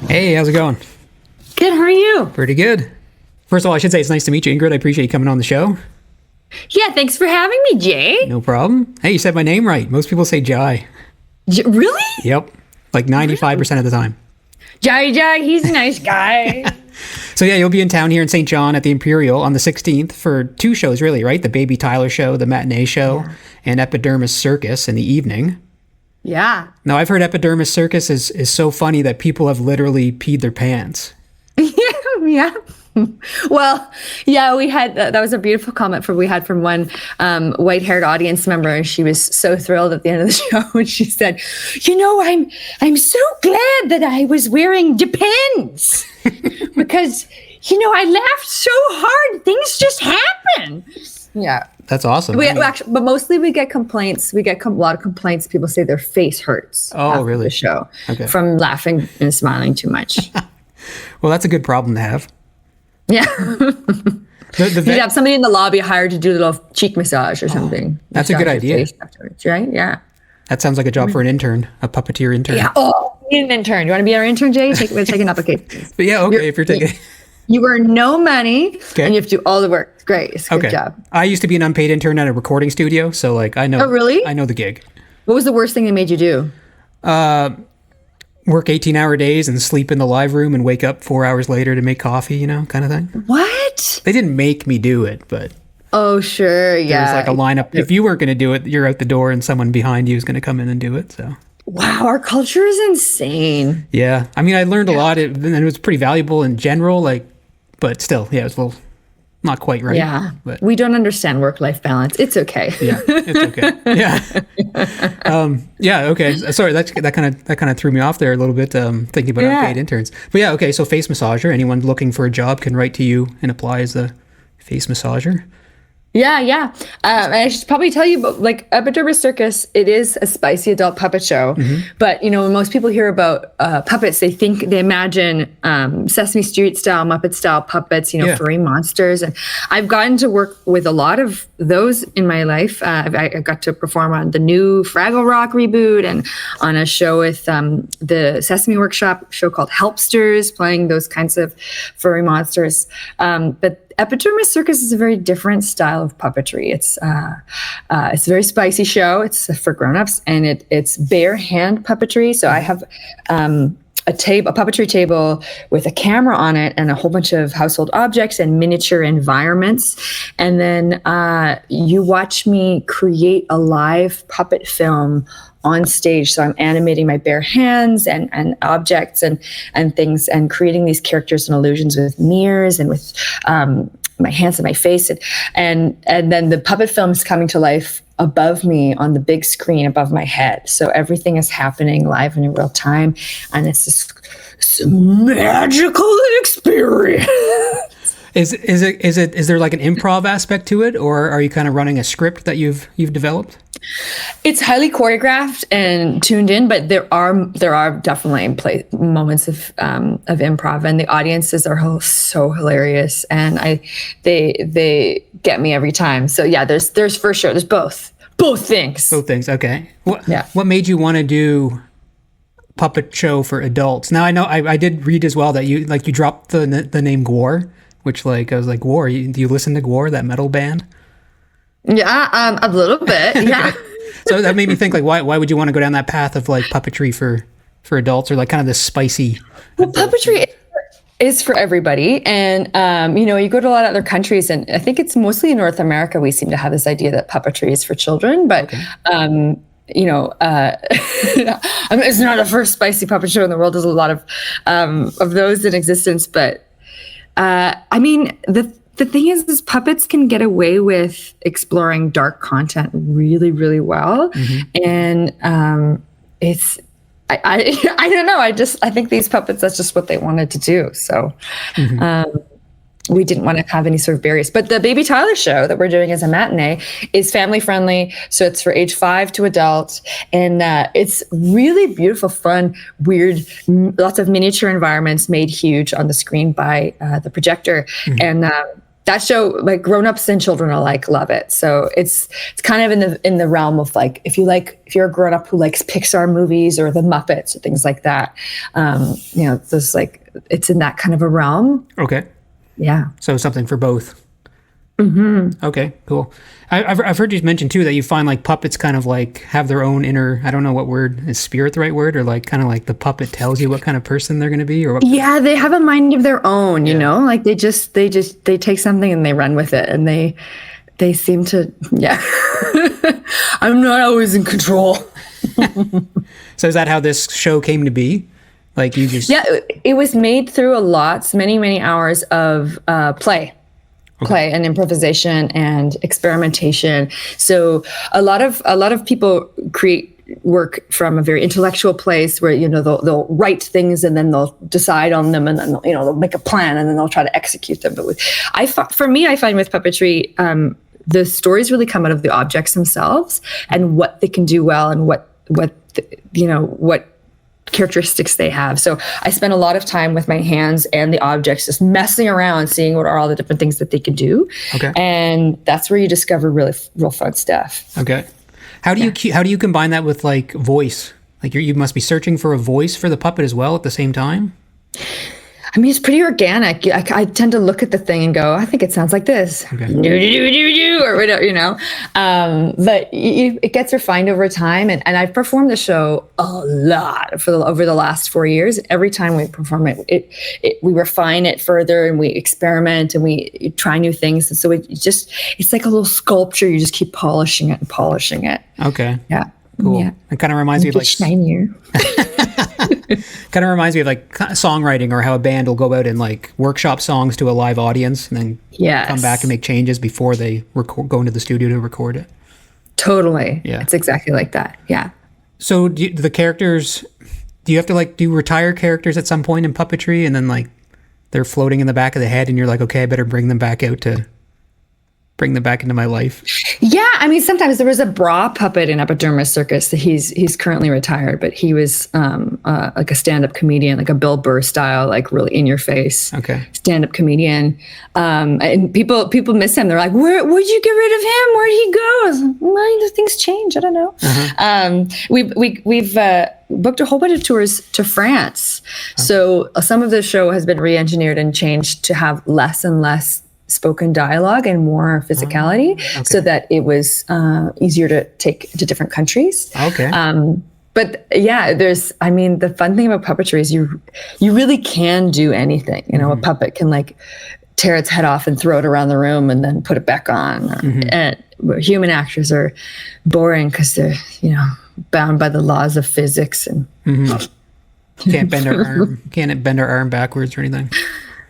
Hey, how's it going? Good, how are you? Pretty good. First of all, I should say it's nice to meet you, Ingrid. I appreciate you coming on the show. Yeah, thanks for having me, Jay. No problem. Hey, you said my name right. Most people say Jai. Really? Yep. Like 95% of the time. Jai, he's a nice guy. So yeah, you'll be in town here in St. John at the Imperial on the 16th for two shows really, right? The Baby Tyler show, the matinee show, and Epidermis Circus in the evening. Yeah. Now, I've heard Epidermis Circus is so funny that people have literally peed their pants. Yeah. Well, yeah, we had, that was a beautiful comment we had from one white-haired audience member, and she was so thrilled at the end of the show, and she said, I'm so glad that I was wearing Depends, because, I laughed so hard, things just happen. Yeah. That's awesome. But mostly we get complaints. We get a lot of complaints. People say their face hurts. Oh, really? The show Okay. from laughing and smiling too much. Well, that's a good problem to have. Yeah. The You'd have somebody in the lobby hired to do a little cheek massage or something. That's a good idea. Afterwards, right? Yeah. That sounds like a job for an intern, a puppeteer intern. Yeah. Oh, you need an intern. You want to be our intern, Jay? We're taking applications. But yeah, okay, if you're taking... You earn no money, and you have to do all the work. It's great. It's a good job. I used to be an unpaid intern at a recording studio, so I know. Oh, really? I know the gig. What was the worst thing they made you do? Work 18-hour days and sleep in the live room and wake up 4 hours later to make coffee, kind of thing. What? They didn't make me do it, but Oh, sure. Yeah. there was like a lineup. If you weren't going to do it, you're out the door and someone behind you is going to come in and do it. So. Wow, our culture is insane. Yeah. I mean, I learned a lot and it was pretty valuable in general, but still, yeah, it was a little not quite right. Yeah. But We don't understand work-life balance. It's okay. yeah, it's okay. Yeah. Yeah. Okay. Sorry, that kind of threw me off there a little bit. Thinking about unpaid interns. But yeah. Okay. So face massager. Anyone looking for a job can write to you and apply as a face massager. Yeah. I should probably tell you, like Epidermis Circus, it is a spicy adult puppet show. Mm-hmm. But, when most people hear about puppets, they imagine Sesame Street style, Muppet style puppets, furry monsters. And I've gotten to work with a lot of those in my life. I got to perform on the new Fraggle Rock reboot and on a show with the Sesame Workshop show called Helpsters, playing those kinds of furry monsters. But Epidermis Circus is a very different style of puppetry. It's a very spicy show. It's for grown-ups, and it's bare hand puppetry. So I have a puppetry table with a camera on it and a whole bunch of household objects and miniature environments. And then you watch me create a live puppet film on stage. So I'm animating my bare hands and objects and things and creating these characters and illusions with mirrors and with my hands and my face. And then the puppet film is coming to life above me on the big screen above my head. So everything is happening live and in real time. And it's this magical experience. Is there like an improv aspect to it, or are you kind of running a script that you've developed? It's highly choreographed and tuned in, but there are definitely moments of improv, and the audiences are so hilarious, and they get me every time. So yeah, there's for sure there's both things. Both things. Okay. What made you want to do puppet show for adults? Now I know I did read as well that you dropped the name Gwar. Which I was like, Gwar, do you listen to Gwar, that metal band? Yeah, a little bit, yeah. So that made me think, why would you want to go down that path of puppetry for adults, or kind of this spicy? Well, puppetry is for everybody, and you go to a lot of other countries, and I think it's mostly in North America we seem to have this idea that puppetry is for children, but. Okay. It's not the first spicy puppet show in the world. There's a lot of those in existence, but. The thing is puppets can get away with exploring dark content really, really well. Mm-hmm. And I don't know. I think these puppets, that's just what they wanted to do. So we didn't want to have any sort of barriers. But the Baby Tyler show that we're doing as a matinee is family friendly. So it's for age 5 to adults. And it's really beautiful, fun, weird, lots of miniature environments made huge on the screen by the projector. Mm-hmm. And that show, like grown-ups and children alike, love it. So it's kind of in the realm of like, if you're a grown-up who likes Pixar movies or the Muppets or things like that, there's like, it's in that kind of a realm. Okay. Yeah. So something for both. Mm-hmm. Okay, cool. I've heard you mention too that you find like puppets kind of like have their own inner, I don't know what word, is spirit the right word, or like kind of like the puppet tells you what kind of person they're going to be, or what? Yeah, they have a mind of their own, you know, like they take something and they run with it, and they seem to, yeah. I'm not always in control. So is that how this show came to be? Like you just... Yeah, it was made through many hours of play and improvisation and experimentation. So a lot of people create work from a very intellectual place where, you know, they'll write things and then they'll decide on them, and then they'll make a plan and then they'll try to execute them. But I find with puppetry, the stories really come out of the objects themselves and what they can do well and what characteristics they have. So I spend a lot of time with my hands and the objects, just messing around, seeing what are all the different things that they can do. Okay. And that's where you discover real fun stuff. Okay. How do you combine that with like voice? Like you must be searching for a voice for the puppet as well at the same time? I mean, it's pretty organic. I tend to look at the thing and go, I think it sounds like this. Okay. Or whatever, you know. But it gets refined over time. And I've performed the show a lot over the last 4 years. Every time we perform it, we refine it further and we experiment and we try new things. And so it's like a little sculpture. You just keep polishing it and polishing it. Okay. Yeah. Cool. Yeah. It kind of reminds me of like... shinier. Kind of reminds me of like songwriting, or how a band will go out and like workshop songs to a live audience and then come back and make changes before they go into the studio to record it. Totally. Yeah. It's exactly like that. Yeah. So the characters, do you have to like do retire characters at some point in puppetry, and then like they're floating in the back of the head and you're like, okay, I better bring them back into my life? Yeah, I mean, sometimes there was a bra puppet in Epidermis Circus. He's currently retired, but he was like a stand-up comedian, like a Bill Burr style, like really in your face. Okay. Stand-up comedian, and people miss him. They're like, "Where'd you get rid of him? Where'd he go?" I was like, well, things change. I don't know. Uh-huh. We've booked a whole bunch of tours to France, so some of the show has been re-engineered and changed to have less and less spoken dialogue and more physicality, so that it was easier to take to different countries. Okay. But yeah, the fun thing about puppetry is you really can do anything. You know, a puppet can like tear its head off and throw it around the room and then put it back on. And human actors are boring because they're, bound by the laws of physics and can't bend our arm backwards or anything.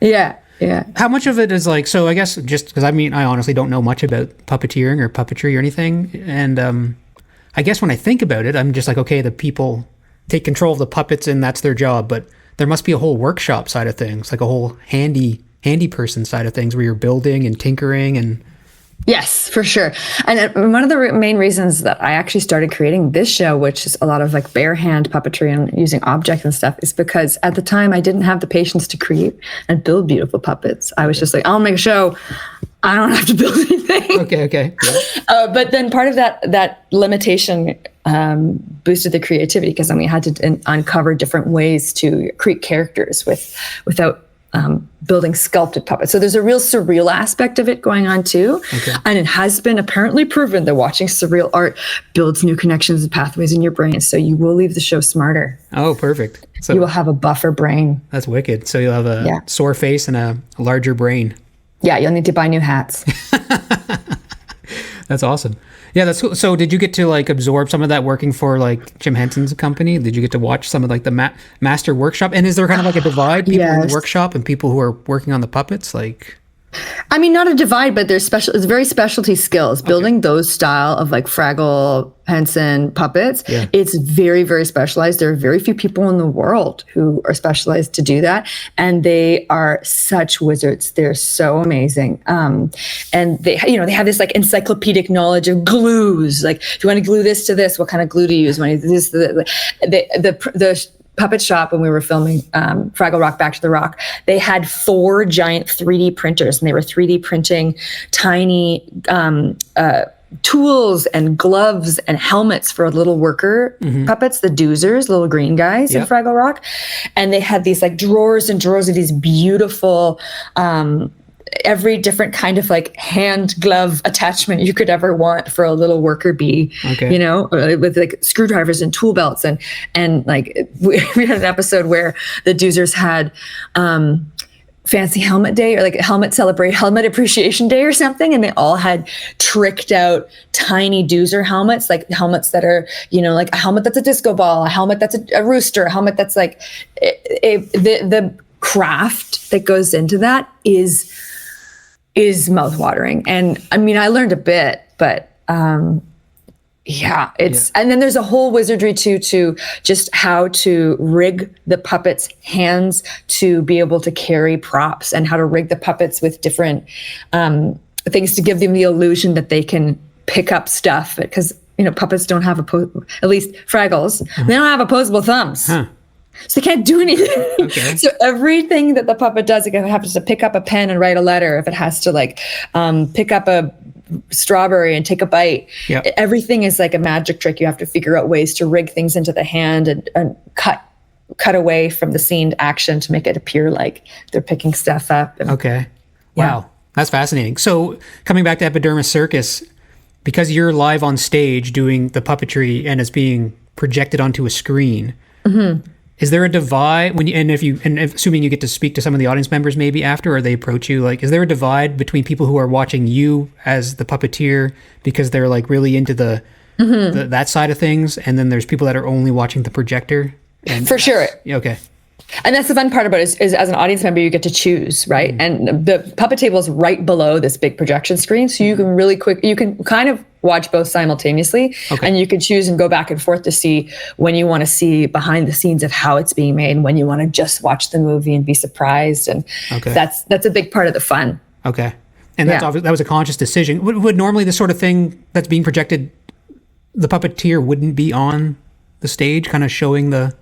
Yeah. Yeah. How much of it is like, so I guess just because I honestly don't know much about puppeteering or puppetry or anything. And I guess when I think about it, I'm just like, okay, the people take control of the puppets and that's their job. But there must be a whole workshop side of things, like a whole handy person side of things where you're building and tinkering and... Yes, for sure. And one of the main reasons that I actually started creating this show, which is a lot of like bare hand puppetry and using objects and stuff, is because at the time I didn't have the patience to create and build beautiful puppets. I was just like, I'll make a show. I don't have to build anything. Okay. Yeah. But then part of that limitation boosted the creativity, because then we had to uncover different ways to create characters without building sculpted puppets. So there's a real surreal aspect of it going on too. Okay. And it has been apparently proven that watching surreal art builds new connections and pathways in your brain. So you will leave the show smarter. Oh, perfect. So you will have a buffer brain. That's wicked. So you'll have a sore face and a larger brain. Yeah, you'll need to buy new hats. That's awesome. Yeah, that's cool. So did you get to like absorb some of that working for like Jim Henson's company? Did you get to watch some of like the master workshop? And is there kind of like a divide, people in the workshop and people who are working on the puppets? Like, I mean, not a divide, but it's very specialty skills. Building those style of like Fraggle, Henson puppets, it's very, very specialized. There are very few people in the world who are specialized to do that. And they are such wizards. They're so amazing. And they have this like encyclopedic knowledge of glues. Like, if you want to glue this to this, what kind of glue to use? When you do this, the puppet shop, when we were filming Fraggle Rock Back to the Rock, they had 4 giant 3D printers, and they were 3D printing tiny tools and gloves and helmets for little worker puppets, the doozers, little green guys in Fraggle Rock. And they had these like drawers and drawers of these beautiful every different kind of like hand glove attachment you could ever want for a little worker bee, you know, with like screwdrivers and tool belts. And like we had an episode where the doozers had fancy helmet day, or like helmet appreciation day or something, and they all had tricked out tiny doozer helmets, like helmets that are, you know, like a helmet that's a disco ball, a helmet that's a rooster, a helmet that's like the craft that goes into that is mouthwatering. And I mean, I learned a bit, but and then there's a whole wizardry to just how to rig the puppets' hands to be able to carry props, and how to rig the puppets with different things to give them the illusion that they can pick up stuff, because, you know, puppets don't have at least Fraggles, they don't have opposable thumbs. So they can't do anything. So everything that the puppet does, if it has to pick up a pen and write a letter, if it has to like pick up a strawberry and take a bite, everything is like a magic trick. You have to figure out ways to rig things into the hand and cut away from the scene action to make it appear like they're picking stuff up. And, Wow. That's fascinating. So coming back to Epidermis Circus, because you're live on stage doing the puppetry and it's being projected onto a screen, is there a divide assuming you get to speak to some of the audience members maybe after, or they approach you, like, is there a divide between people who are watching you as the puppeteer because they're like really into the that side of things, and then there's people that are only watching the projector? And for sure. Okay. And that's the fun part about it is as an audience member, you get to choose, right? And the puppet table is right below this big projection screen. So you can you can kind of watch both simultaneously, and you can choose and go back and forth to see when you want to see behind the scenes of how it's being made, and when you want to just watch the movie and be surprised. And that's a big part of the fun. Okay. And that was a conscious decision. Would normally the sort of thing that's being projected, the puppeteer wouldn't be on the stage kind of showing the,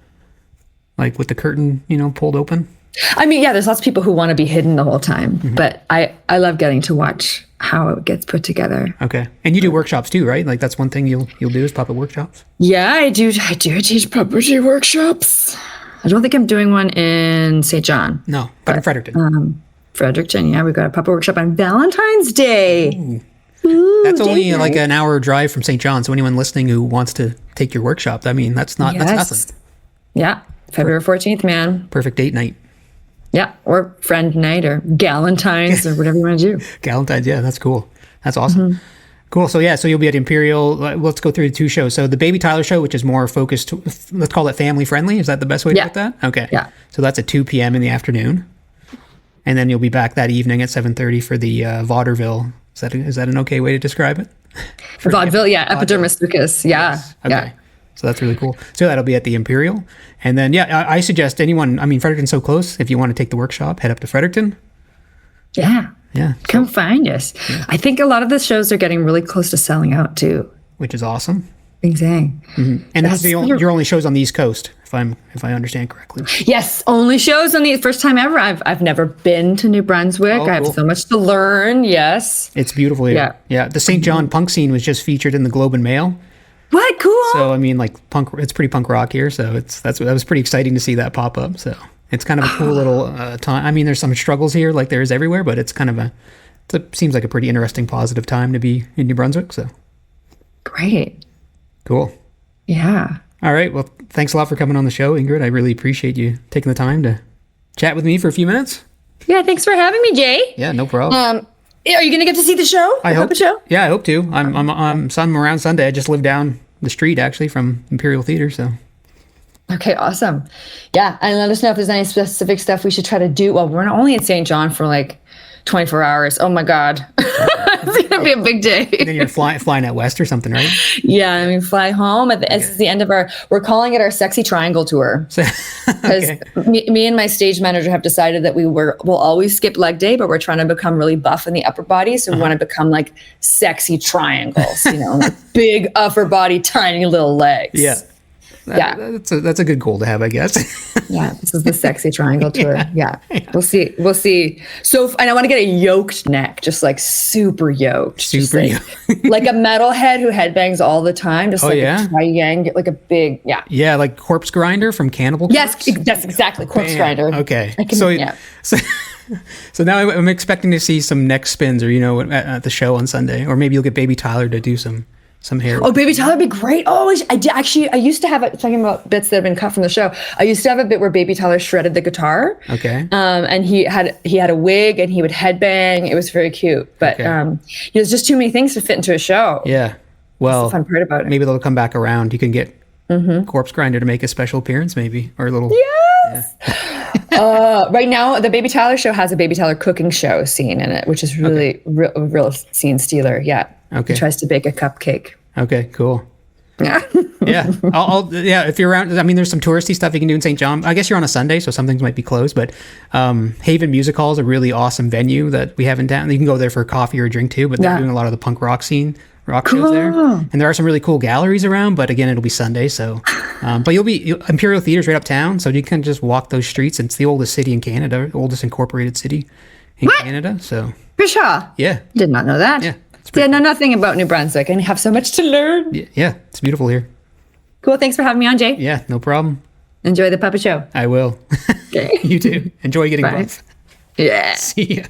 like with the curtain, you know, pulled open? I mean, yeah, there's lots of people who want to be hidden the whole time, but I love getting to watch how it gets put together. Okay. And you do workshops too, right? Like that's one thing you'll do is puppet workshops? Yeah, I do. I teach puppetry workshops. I don't think I'm doing one in St. John. No, but in Fredericton. Fredericton, yeah. We got a puppet workshop on Valentine's Day. Ooh, that's only like an hour drive from St. John. So anyone listening who wants to take your workshop, I mean, that's nothing. Yeah. February 14th, man. Perfect date night. Yeah, or friend night or Galentine's or whatever you want to do. Galentine's, yeah, that's cool. That's awesome. Cool. So you'll be at Imperial. Let's go through the 2 shows. So the Baby Tyler show, which is more focused, let's call it family friendly. Is that the best way to put that? Okay. Yeah. So that's at 2 p.m. in the afternoon. And then you'll be back that evening at 7:30 for the vaudeville. Is that an okay way to describe it? Vaudeville, Epidermis Circus. Yeah. Yes. Okay. Yeah. So that's really cool. So that'll be at the Imperial. And then, I suggest anyone, I mean, Fredericton's so close. If you want to take the workshop, head up to Fredericton. Yeah. Yeah. Come find us. Yeah. I think a lot of the shows are getting really close to selling out too. Which is awesome. Exactly. And that's your only shows on the East Coast, if I understand correctly. Yes, only shows on the first time ever. I've never been to New Brunswick. I have so much to learn. Yes. It's beautiful here. Yeah. The St. John punk scene was just featured in the Globe and Mail. What? Cool. So I mean, like it's pretty punk rock here. So that was pretty exciting to see that pop up. So it's kind of a cool little time. I mean, there's some struggles here, like there is everywhere, but it's kind of it seems like a pretty interesting, positive time to be in New Brunswick. So great. Cool. Yeah. All right. Well, thanks a lot for coming on the show, Ingrid. I really appreciate you taking the time to chat with me for a few minutes. Yeah. Thanks for having me, Jay. Yeah. No problem. Are you going to get to see the show? I hope. Show? Yeah, I hope to. I'm around Sunday. I just live down the street actually from Imperial Theater. So. Okay, awesome. Yeah, and let us know if there's any specific stuff we should try to do. Well, we're only in St. John for like 24 hours. Oh my God. It's going to be a big day. And then you're flying out west or something, right? Yeah, I mean, fly home. This is the end of we're calling it our Sexy Triangle Tour. Because me and my stage manager have decided that we'll always skip leg day, but we're trying to become really buff in the upper body. So we want to become like sexy triangles, like big upper body, tiny little legs. Yeah. That's a good goal to have, I guess. Yeah, this is the sexy triangle tour. Yeah. We'll see. So, and I want to get a yoked neck, just like super yoked. Like a metalhead who headbangs all the time, just a triangle, like a big, Yeah, like Corpse Grinder from Cannibal Corpse. Yes, that's exactly, Corpse Grinder. Okay. So now I'm expecting to see some neck spins, or at the show on Sunday, or maybe you'll get Baby Tyler to do some hair. Oh, Baby Tyler would be great. Oh, I used to have it, talking about bits that have been cut from the show. I used to have a bit where Baby Tyler shredded the guitar. Okay. And he had a wig and he would headbang. It was very cute. But there's just too many things to fit into a show. Yeah. Well, that's the fun part about it. Maybe they'll come back around. You can get Corpse Grinder to make a special appearance, maybe, or a little. Yes. Right now, the Baby Tyler show has a Baby Tyler cooking show scene in it, which is really real scene stealer. Yeah. Okay. He tries to bake a cupcake. Okay. Cool. Yeah. Yeah. If you're around, I mean, there's some touristy stuff you can do in St. John. I guess you're on a Sunday, so some things might be closed, but Haven Music Hall is a really awesome venue that we have in town. You can go there for a coffee or a drink too, but they're doing a lot of the punk rock shows there. And there are some really cool galleries around, but again, it'll be Sunday. So, but Imperial Theater's right uptown. So you can just walk those streets. It's the oldest city in Canada, oldest incorporated city in Canada. So, for sure. Yeah. Did not know that. Yeah. I know nothing about New Brunswick and have so much to learn. Yeah. It's beautiful here. Cool. Thanks for having me on, Jay. Yeah. No problem. Enjoy the puppet show. I will. Okay. You too. Enjoy getting buff. Yeah. See ya.